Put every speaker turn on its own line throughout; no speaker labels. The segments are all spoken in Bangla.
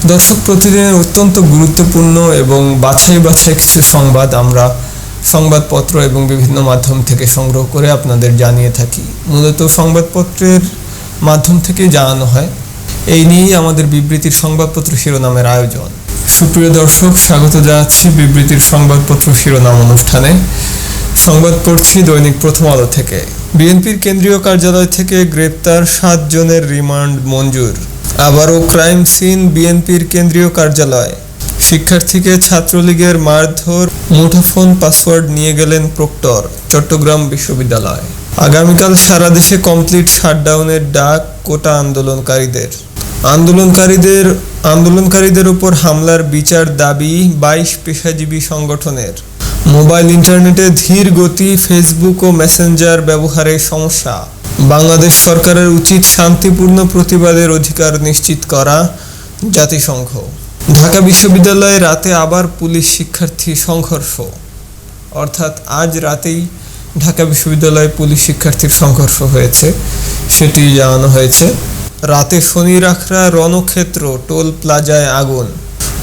দর্শক, প্রতিদিনের অত্যন্ত গুরুত্বপূর্ণ এবং বাছাই বাছাই কিছু সংবাদ আমরা সংবাদপত্র এবং বিভিন্ন মাধ্যম থেকে সংগ্রহ করে আপনাদের জানিয়ে থাকি। মূলত সংবাদপত্রের মাধ্যম থেকে জানানো হয়। এই নিয়েই আমাদের বিবৃতির সংবাদপত্র শিরোনামের আয়োজন। সুপ্রিয় দর্শক, স্বাগত জানাচ্ছি বিবৃতির সংবাদপত্র শিরোনাম অনুষ্ঠানে। সংবাদ পড়ছি দৈনিক প্রথম আলো থেকে। বিএনপির কেন্দ্রীয় কার্যালয় থেকে গ্রেপ্তার 7 জনের রিমান্ড মঞ্জুর। আবারও ক্রাইম সিন বিএনপির কেন্দ্রীয় কার্যালয়। শিক্ষার্থীকে ছাত্রলীগের মারধর, মুঠোফোন পাসওয়ার্ড নিয়ে গেলেন প্রক্টর। চট্টগ্রাম বিশ্ববিদ্যালয়। আগামীকাল সারা দেশে কমপ্লিট শাটডাউনের ডাক কোটা আন্দোলনকারীদের উপর হামলার বিচার দাবি 22 পেশাজীবী সংগঠনের। মোবাইল ইন্টারনেটে ধীর গতি, ফেসবুক ও মেসেঞ্জার ব্যবহারে সমস্যা। বাংলাদেশ সরকারের উচিত শান্তিপূর্ণ প্রতিবাদের অধিকার নিশ্চিত করা। জাতিসংঘ। ঢাকা বিশ্ববিদ্যালয়ে রাতে আবার পুলিশ শিক্ষার্থী সংঘর্ষ। অর্থাৎ আজ রাতেই ঢাকা বিশ্ববিদ্যালয়ে পুলিশ শিক্ষার্থীর সংঘর্ষ হয়েছে, সেটি জানানো হয়েছে। রাতে শনিরাখড়া রণক্ষেত্র টোল প্লাজায় আগুন।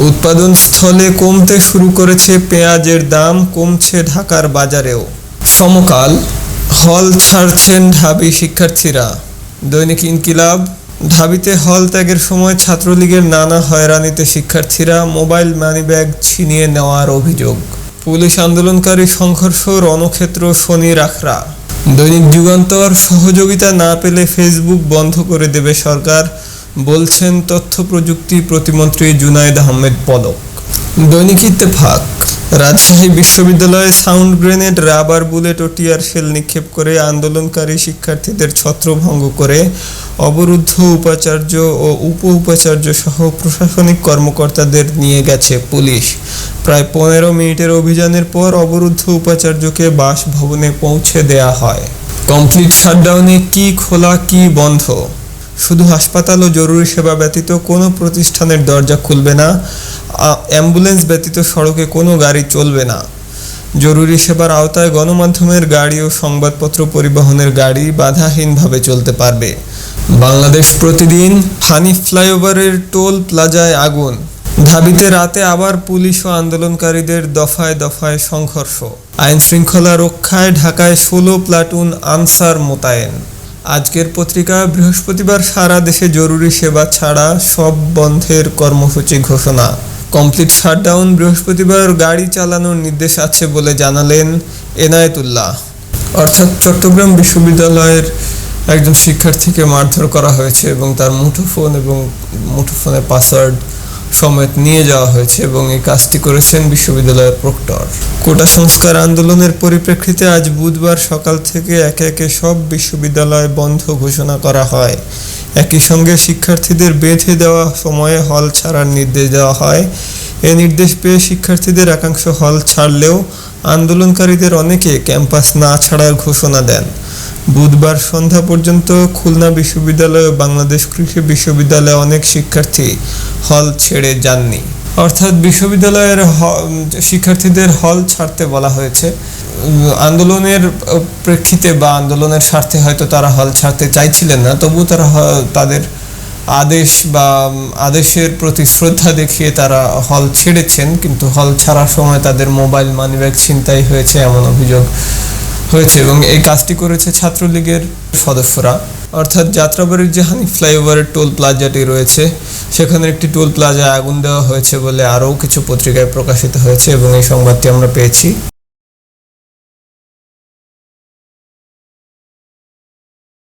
উৎপাদন স্থলে কমতে শুরু করেছে পেঁয়াজের দাম, কমছে ঢাকার বাজারেও। সমকাল। হল ছাড়ছেন ঢাবি শিক্ষার্থীরা। দৈনিক ইনকিলাব। ঢাবিতে হল ত্যাগের সময় ছাত্রলীগের নানা হয়রানিতে শিক্ষার্থীরা, মোবাইল মানিব্যাগ ছিনিয়ে নেওয়ার অভিযোগ। পুলিশ আন্দোলনকারী সংঘর্ষ, রণক্ষেত্র শনিরাখড়া। দৈনিক যুগান্তর। সহযোগিতা না পেলে ফেসবুক বন্ধ করে দেবে সরকার, বলছেন তথ্য প্রযুক্তি প্রতিমন্ত্রী জুনায়েদ আহমেদ পলক। দৈনিক ইত্তেফাক। রাজশাহী বিশ্ববিদ্যালয়ে সাউন্ড গ্রেনেড, রাবার বুলেট ও টিয়ার শেল নিক্ষেপ করে আন্দোলনকারী শিক্ষার্থীদের ছত্রভঙ্গ করে অবরুদ্ধ উপাচার্য ও উপ উপাচার্য সহ প্রশাসনিক কর্মকর্তাদের নিয়ে গেছে পুলিশ। প্রায় 15 মিনিটের অভিযানের পর অবরুদ্ধ উপাচার্যকে বাসভবনে পৌঁছে দেয়া হয়। কমপ্লিট শাটডাউনে কি খোলা কি বন্ধ? শুধু হাসপাতাল ও জরুরি সেবা ব্যতীত কোনো প্রতিষ্ঠানের দরজা খুলবে না। অ্যাম্বুলেন্স ব্যতীত সড়কে কোনো গাড়ি চলবে না। জরুরি সেবার আওতায় গণমাধ্যমের গাড়ি ও সংবাদপত্র পরিবহনের গাড়ি বাধাহীনভাবে চলতে পারবে। বাংলাদেশ প্রতিদিন। হানিফ ফ্লাইওভারের টোল প্লাজায় আগুন। ঢাবিতে রাতে আবার পুলিশ ও আন্দোলনকারীদের দফায় দফায় সংঘর্ষ। আইন শৃঙ্খলা রক্ষায় ঢাকায় 16 প্লাটুন আনসার মোতায়েন। আজকের পত্রিকা। বৃহস্পতিবার সারা দেশে জরুরি সেবা ছাড়া সব বন্ধের কর্মসূচি ঘোষণা। Complete shutdown. বৃহস্পতিবার গাড়ি চালানোর নির্দেশ আছে বলে জানালেন এনায়েতুল্লাহ। অর্থাৎ চট্টগ্রাম বিশ্ববিদ্যালয়ের একজন শিক্ষার্থীকে মারধর করা হয়েছে এবং তার মুঠোফোনের পাসওয়ার্ড সমেত নিয়ে যাওয়া হয়েছে এবং এই কাজটি করেছেন বিশ্ববিদ্যালয়ের প্রক্টর। কোটা সংস্কার আন্দোলনের পরিপ্রেক্ষিতে আজ বুধবার সকাল থেকে একে একে সব বিশ্ববিদ্যালয় বন্ধ ঘোষণা করা হয়। একই সঙ্গে শিক্ষার্থীদের বেঁধে দেওয়া সময়ে হল ছাড়ার নির্দেশ দেওয়া হয়। এ নির্দেশ পেয়ে শিক্ষার্থীদের একাংশ হল ছাড়লেও আন্দোলনকারীদের অনেকে ক্যাম্পাস না ছাড়ার ঘোষণা দেন। বুধবার সন্ধ্যা পর্যন্ত খুলনা বিশ্ববিদ্যালয় ও বাংলাদেশ কৃষি বিশ্ববিদ্যালয়ে অনেক শিক্ষার্থী হল ছেড়ে যাননি। অর্থাৎ বিশ্ববিদ্যালয়ের শিক্ষার্থীদের হল ছাড়তে বলা হয়েছে। আন্দোলনের প্রেক্ষিতে বা আন্দোলনের স্বার্থে হয়তো তারা হল ছাড়তে চাইছিলেন না, তবু তারা তাদের আদেশের প্রতি শ্রদ্ধা দেখিয়ে তারা হল ছেড়েছেন, কিন্তু হল ছাড়ার সময় তাদের মোবাইল মানিব্যাগ ছিনতাই হয়েছে এমন অভিযোগ হয়েছে এবং এই কাজটি করেছে ছাত্রলীগের সদস্যরা। অর্থাৎ যাত্রাবাড়ির যে হানিফ ফ্লাইওভারের টোল প্লাজাটি রয়েছে, সেখানে একটি টোল প্লাজায় আগুন দেওয়া হয়েছে বলে আরও কিছু পত্রিকায় প্রকাশিত হয়েছে এবং এই সংবাদটি আমরা পেয়েছি।